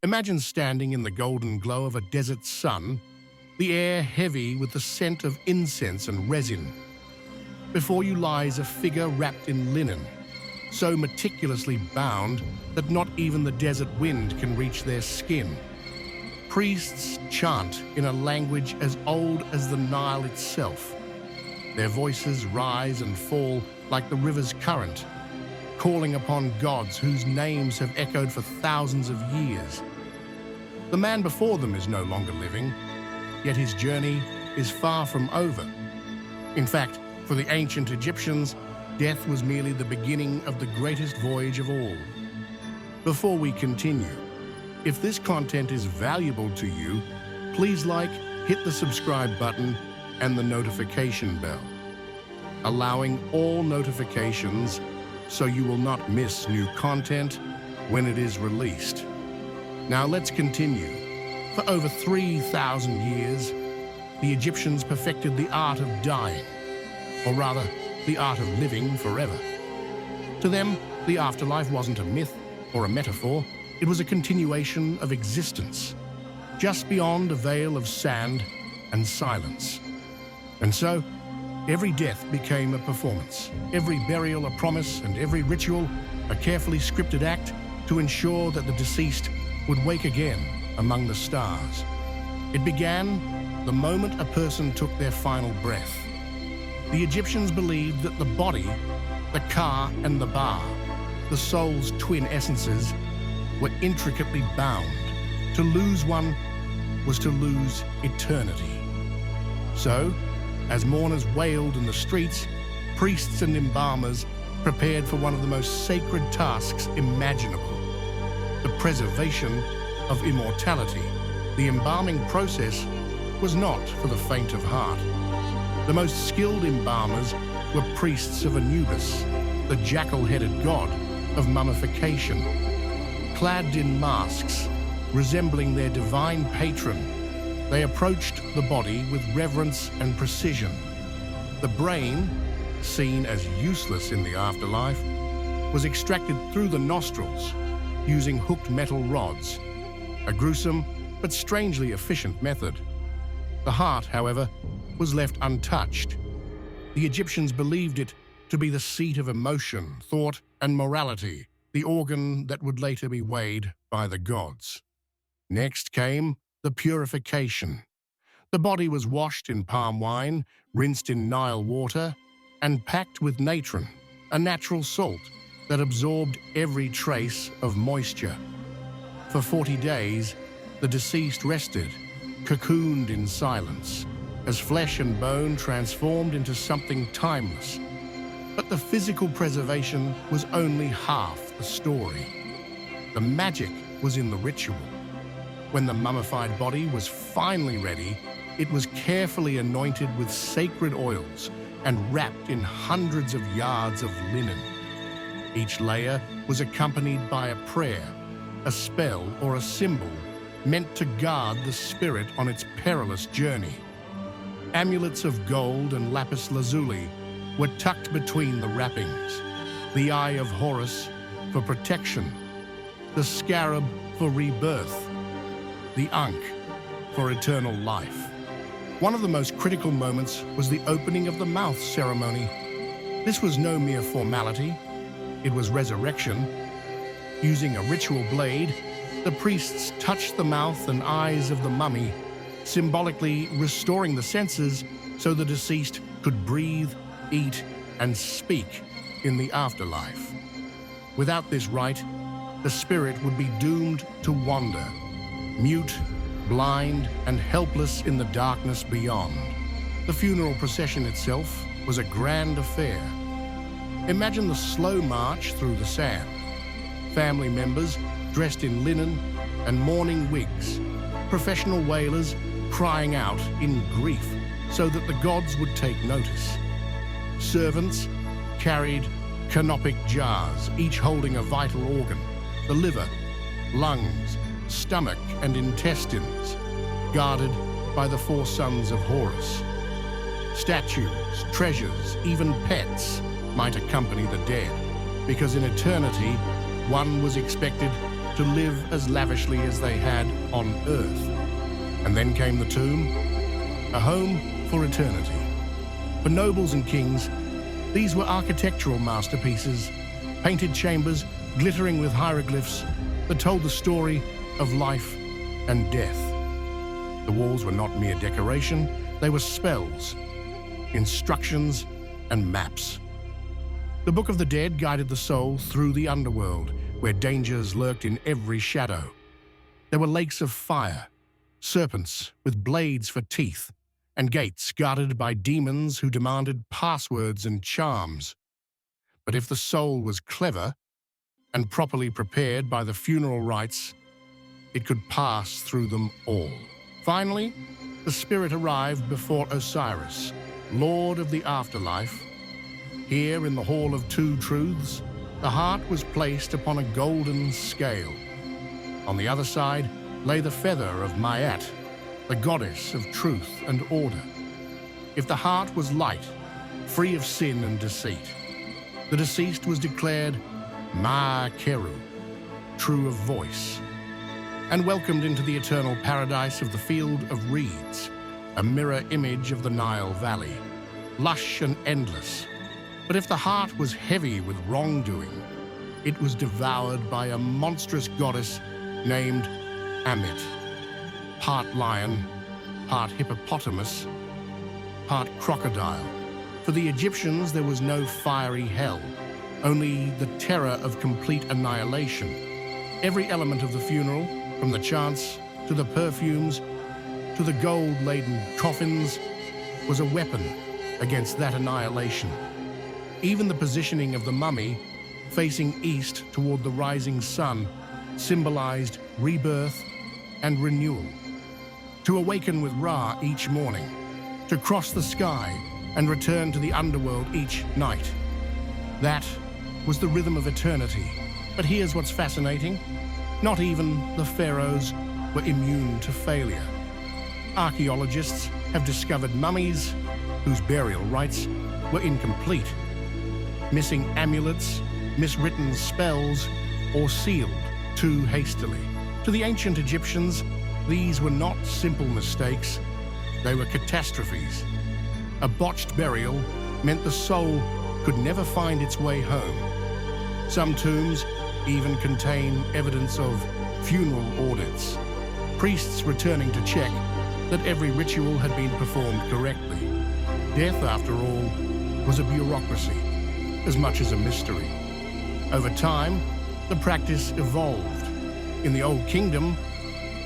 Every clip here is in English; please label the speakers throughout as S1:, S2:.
S1: Imagine standing in the golden glow of a desert sun, the air heavy with the scent of incense and resin. Before you lies a figure wrapped in linen, so meticulously bound that not even the desert wind can reach their skin. Priests chant in a language as old as the Nile itself. Their voices rise and fall like the river's current, calling upon gods whose names have echoed for thousands of years. The man before them is no longer living, yet his journey is far from over. In fact, for the ancient Egyptians, death was merely the beginning of the greatest voyage of all. Before we continue, if this content is valuable to you, please like, hit the subscribe button and the notification bell, allowing all notifications so you will not miss new content when it is released. Now let's continue. For over 3,000 years, the Egyptians perfected the art of dying, or rather, the art of living forever. To them, the afterlife wasn't a myth or a metaphor. It was a continuation of existence, just beyond a veil of sand and silence. And so, every death became a performance, every burial a promise, and every ritual a carefully scripted act to ensure that the deceased would wake again among the stars. It began the moment a person took their final breath. The Egyptians believed that the body, the ka and the ba, the soul's twin essences, were intricately bound. To lose one was to lose eternity. So, as mourners wailed in the streets, priests and embalmers prepared for one of the most sacred tasks imaginable: the preservation of immortality. The embalming process was not for the faint of heart. The most skilled embalmers were priests of Anubis, the jackal-headed god of mummification. Clad in masks, resembling their divine patron, they approached the body with reverence and precision. The brain, seen as useless in the afterlife, was extracted through the nostrils using hooked metal rods, a gruesome but strangely efficient method. The heart, however, was left untouched. The Egyptians believed it to be the seat of emotion, thought, and morality, the organ that would later be weighed by the gods. Next came the purification. The body was washed in palm wine, rinsed in Nile water, and packed with natron, a natural salt that absorbed every trace of moisture. For 40 days, the deceased rested, cocooned in silence, as flesh and bone transformed into something timeless. But the physical preservation was only half the story. The magic was in the ritual. When the mummified body was finally ready, it was carefully anointed with sacred oils and wrapped in hundreds of yards of linen. Each layer was accompanied by a prayer, a spell, or a symbol meant to guard the spirit on its perilous journey. Amulets of gold and lapis lazuli were tucked between the wrappings: the Eye of Horus for protection, the scarab for rebirth, the Ankh for eternal life. One of the most critical moments was the opening of the mouth ceremony. This was no mere formality, it was resurrection. Using a ritual blade, the priests touched the mouth and eyes of the mummy, symbolically restoring the senses so the deceased could breathe, eat, and speak in the afterlife. Without this rite, the spirit would be doomed to wander, mute, blind, and helpless in the darkness beyond. The funeral procession itself was a grand affair. Imagine the slow march through the sand. Family members dressed in linen and mourning wigs, professional wailers crying out in grief so that the gods would take notice. Servants carried canopic jars, each holding a vital organ: the liver, lungs, stomach, and intestines, guarded by the 4 sons of Horus. Statues, treasures, even pets might accompany the dead, because in eternity, one was expected to live as lavishly as they had on Earth. And then came the tomb, a home for eternity. For nobles and kings, these were architectural masterpieces, painted chambers glittering with hieroglyphs that told the story of life and death. The walls were not mere decoration, they were spells, instructions, and maps. The Book of the Dead guided the soul through the underworld, where dangers lurked in every shadow. There were lakes of fire, serpents with blades for teeth, and gates guarded by demons who demanded passwords and charms. But if the soul was clever and properly prepared by the funeral rites, it could pass through them all. Finally, the spirit arrived before Osiris, Lord of the afterlife. Here in the Hall of Two Truths, the heart was placed upon a golden scale. On the other side lay the feather of Ma'at, the goddess of truth and order. If the heart was light, free of sin and deceit, the deceased was declared Ma'keru, true of voice, and welcomed into the eternal paradise of the Field of Reeds, a mirror image of the Nile Valley, lush and endless. But if the heart was heavy with wrongdoing, it was devoured by a monstrous goddess named Amit, part lion, part hippopotamus, part crocodile. For the Egyptians, there was no fiery hell, only the terror of complete annihilation. Every element of the funeral, from the chants to the perfumes to the gold-laden coffins, was a weapon against that annihilation. Even the positioning of the mummy, facing east toward the rising sun, symbolized rebirth and renewal. To awaken with Ra each morning, to cross the sky and return to the underworld each night. That was the rhythm of eternity. But here's what's fascinating. Not even the pharaohs were immune to failure. Archaeologists have discovered mummies whose burial rites were incomplete. Missing amulets, miswritten spells, or sealed too hastily. To the ancient Egyptians, these were not simple mistakes, they were catastrophes. A botched burial meant the soul could never find its way home. Some tombs even contain evidence of funeral audits, priests returning to check that every ritual had been performed correctly. Death, after all, was a bureaucracy, as much as a mystery. Over time, the practice evolved. In the Old Kingdom,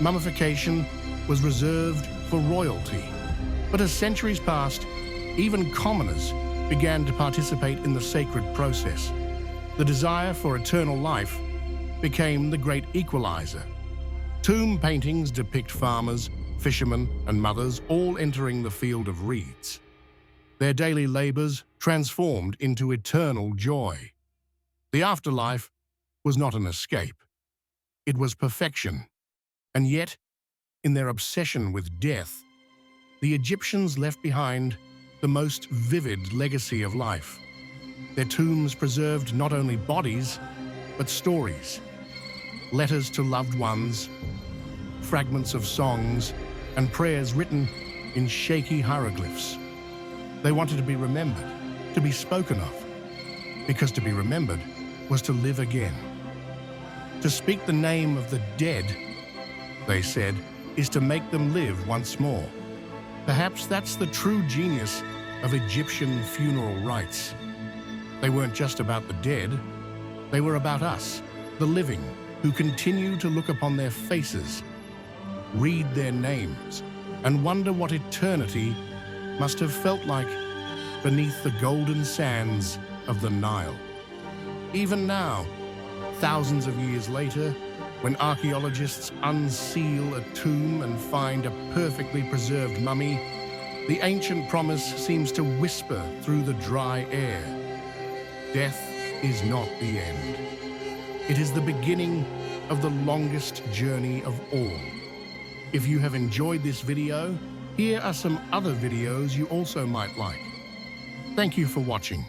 S1: mummification was reserved for royalty. But as centuries passed, even commoners began to participate in the sacred process. The desire for eternal life became the great equalizer. Tomb paintings depict farmers, fishermen, and mothers all entering the Field of Reeds. Their daily labors transformed into eternal joy. The afterlife was not an escape. It was perfection. And yet, in their obsession with death, the Egyptians left behind the most vivid legacy of life. Their tombs preserved not only bodies, but stories, letters to loved ones, fragments of songs, and prayers written in shaky hieroglyphs. They wanted to be remembered, to be spoken of, because to be remembered was to live again. To speak the name of the dead, they said, is to make them live once more. Perhaps that's the true genius of Egyptian funeral rites. They weren't just about the dead, they were about us, the living, who continue to look upon their faces, read their names, and wonder what eternity must have felt like beneath the golden sands of the Nile. Even now, thousands of years later, when archaeologists unseal a tomb and find a perfectly preserved mummy, the ancient promise seems to whisper through the dry air. Death is not the end. It is the beginning of the longest journey of all. If you have enjoyed this video, here are some other videos you also might like. Thank you for watching.